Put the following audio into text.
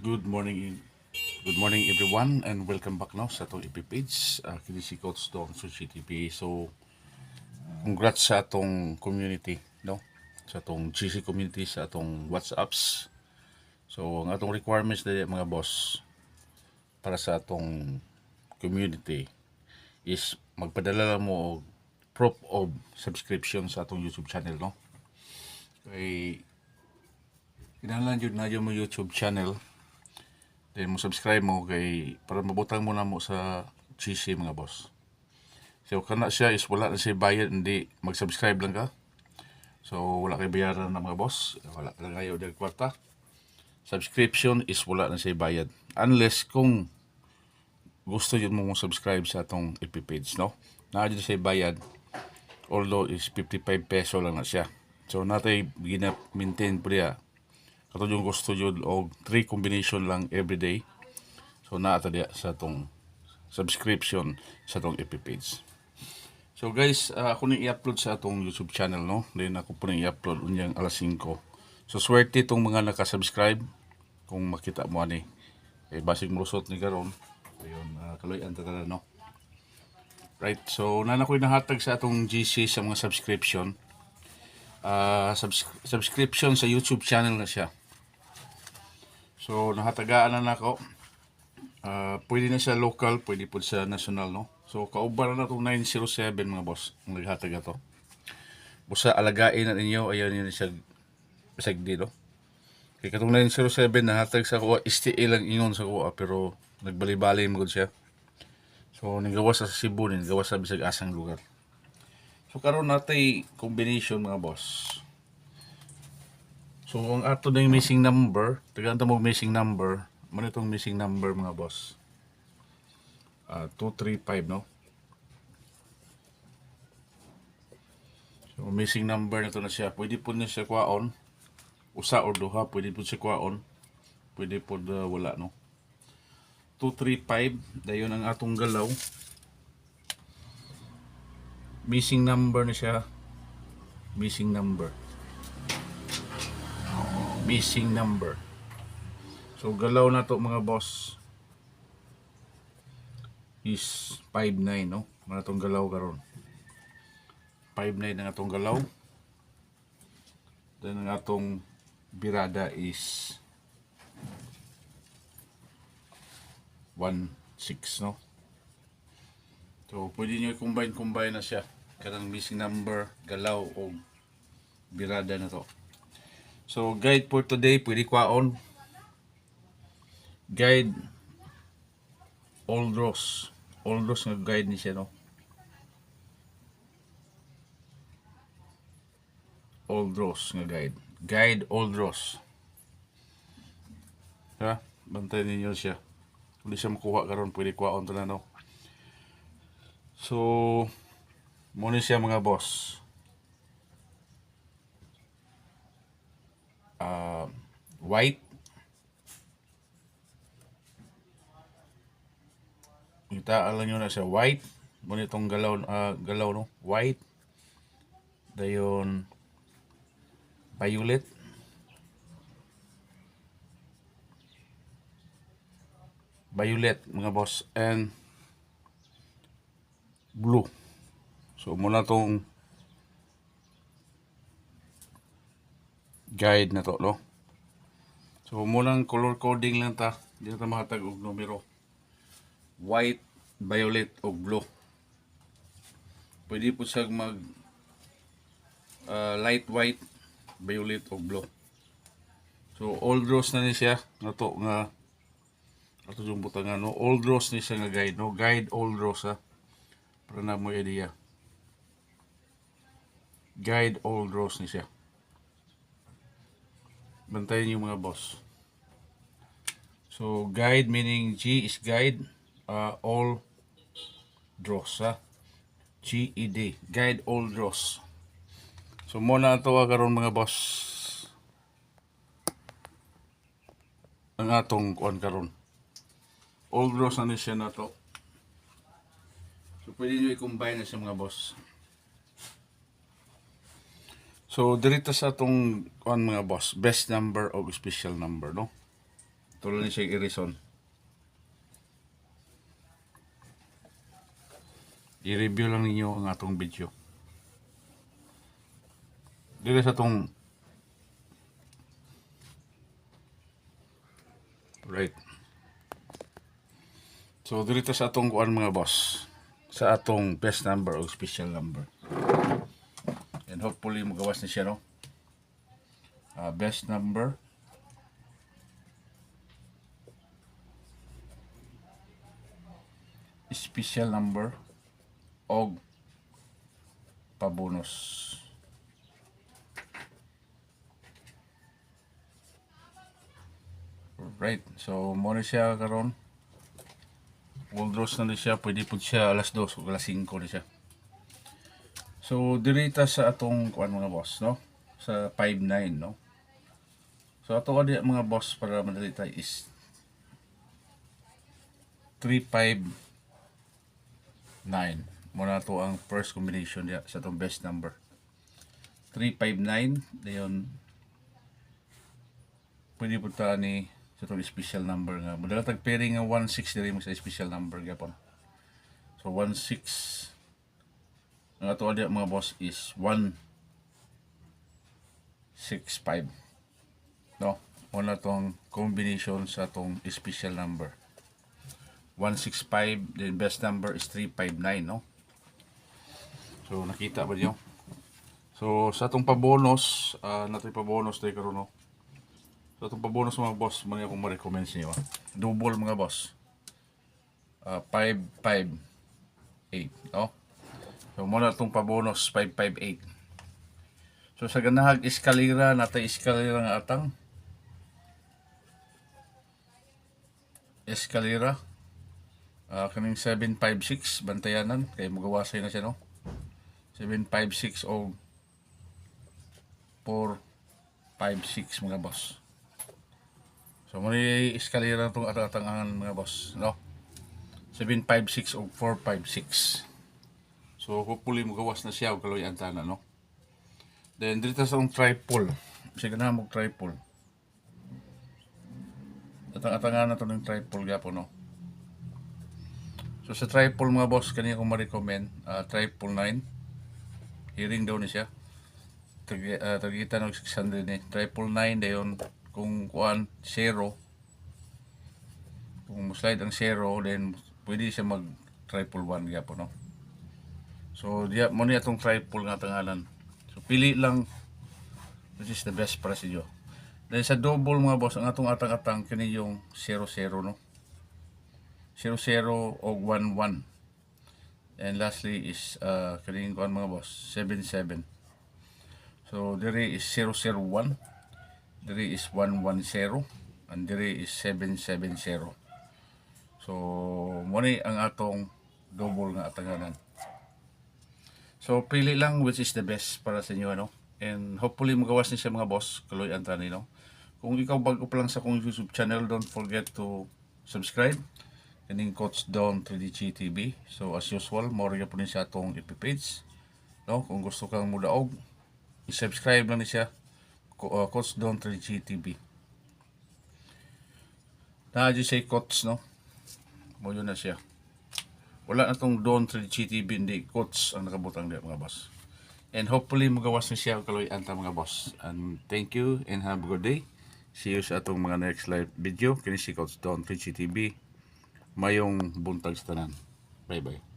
Good morning, good morning everyone, and welcome back now sa atong FB page. Kini si Coach Dong sa CTP. So, congrats sa atong community, no? Sa atong GC community, sa atong WhatsApps. So, ang atong requirements dali mga boss para sa atong community is magpadala lang mo og proof of subscription sa atong YouTube channel, no? Kay kinahanglan jud na mo YouTube channel. Then mo subscribe mo kay para mabutang mo na mo sa GC mga boss. So kana siya is wala na siya bayad, hindi mag-subscribe lang ka. So wala kay bayaran na mga boss, wala lang kayo del kwarta. Subscription is wala na siya bayad unless kung gusto yun mo subscribe sa atong FB page, no? Na dito siya bayad, although is 55 peso lang na siya. So natay gina-maintain po niya kato yung gusto yun og 3 combination lang everyday. So naata diya sa atong subscription sa atong FB page. So guys, ako nang i-upload sa atong YouTube channel, no? Then ako po nang i-upload unyang alas 5. So swerte itong mga nakasubscribe kung makita mo ani. Eh basig molusot ni karon. Ayun, kaloy-an ta no. Right. So nana ko'y nahatag sa atong GC sa mga subscription. Subscription sa YouTube channel na siya. So nahatagaan na nako. Pwede na siya local, pwede po sa national, no? So kauban na itong 907 mga boss, ang naghatag ito. Busa alagain na ninyo, ayaw niyo siya sagdi, no? Kaya katong 907 nahatag sa kuha, STA lang ingon sa kuha, pero nagbali-bali mo siya. So nagawa sa Cebu, nagawa sa bisag asang lugar. So karon natay combination mga boss. So ang ato na yung missing number, tagaan mo missing number, ano itong missing number mga boss? 235, no? So missing number na ito na siya. Pwede po na siya kwaon. Usa or duha, pwede po siya kwaon. Pwede po wala, no? 235, dayon ang atong galaw. Missing number na siya. Missing number. Missing number. So galaw na to mga boss is 59, no? Mga itong galaw karon. 59 ang atong galaw. Then ang atong birada is 16, no? So pwede nyo i-combine na siya. Kanang missing number, galaw o birada na to. So guide for today, pwede kwaon. Guide Old Ross. Old Ross nga guide ni siya, no? Old Ross nga guide. Guide Old Ross. Ha? Bantay ninyo siya. Kung di siya makuha karon, pwede kwaon to na, no? So, muna siya mga boss. White. Kita alam nyo na siya white. Muna itong galaw, no? White. Dayon violet. Violet mga boss, and blue. So muna tong guide na to, no? So munang color coding lang ta, di na ta mahatag og numero. White, violet o blue. Pwede po siya mag light white, violet o blue. So old rose na ni siya na to nga ato yung butangan, no? Old rose ni siya nga guide, no? Guide old rose, ha? Para na mo idea. Guide old rose ni siya. Bantayan yung mga boss. So guide meaning G is guide, all draws, ha? GED, guide all draws. So muna ito karon mga boss ang atong kuan karon. Old draws na ni siya na to. So pwede nyo i-combine na siya mga boss. So dirito sa atong kuan mga boss, best number o special number, no? Tulad ni siya i-reason. I-review lang ninyo ang atong video. Dito sa atong right. So dito sa atong kuan mga boss, sa atong best number o special number. And hopefully magawas na siya, no? Best number, special number, og pabonus. Right, so mo na siya karon. Wall draws na siya, pwede po siya alas 2 o alas 5 na siya. So dirita sa atong kuan mga boss, no? Sa 5-9, no? So ato adi mga boss para madali tayo is 3-5-9. Muna to ang first combination niya sa atong best number. 3-5-9, dayon pwede po ta ni sa itong special number nga. Madala tag pairing nga 1-6 diri mo sa special number gyapon. So 1-6 ang ato adi mga boss is 1-6-5. No? Wala tong combination sa itong special number. 1-6-5, the best number is 3-5-9, no? So nakita ba niyo? So sa itong pabonus, natin pabonus tayo karon, no? So itong pabonus mga boss, muna akong ma-recommend sa inyo. Double mga boss. 5-5-8, no? So muna itong pabonus 5-5-8. So sa ganahag eskalera, natay eskalera nga atang. Eskalera. Kaming 7-5-6, bantayanan. Kaya magawasay na siya, no? 7-5-6 o 4-5-6 mga boss. So muna eskalera itong atatangan mga boss, no? 7-5-6 o 4-5-6. So hopefully magawas na siya o kaloy antana, no? Then dito sa itong triple. Sige na mag triple. Atangan na ito ng triple gapo, no? So sa triple mga boss, kanina kong ma-recommend, triple 9. Hearing daw ni siya. Tagita ng 600 ni. Triple 9 dayon kung kuan 0. Kung slide ang 0, then pwede siya mag triple 1 gapo, no? So diya mo ni atong triple nga tangalan. So pili lang which is the best para sa inyo. Then sa double mga boss, ang atong atang-atang kini yung 0-0, no? 0-0 o 1-1. And lastly is kaning kuan mga boss, 7-7. So diri is 0-0-1, diri is 1-1-0, and diri is 7-7-0. So mo ni ang atong double nga atanganan. So pili lang which is the best para sa inyo, ano? And hopefully magawas ni siya mga boss, kaloy antani, no? Kung ikaw bago pa lang sa akong YouTube channel, don't forget to subscribe. Kaning Coach Don 3DG TV. So as usual, more po ni siya atong FB page, no? Kung gusto kang mudaog, i-subscribe lang ni siya, Coach Don 3DG TV. Na-adyo siya Coach, no? Mo yun na siya. Wala na tong Don 3DG TV, hindi Coach ang nakabutang diya mga boss. And hopefully magawas na siya kaloy anta mga boss. And thank you and have a good day. See you sa atong mga next live video. Kini si Coach Don 3DG TV. Mayong buntag sa tanan. Bye bye.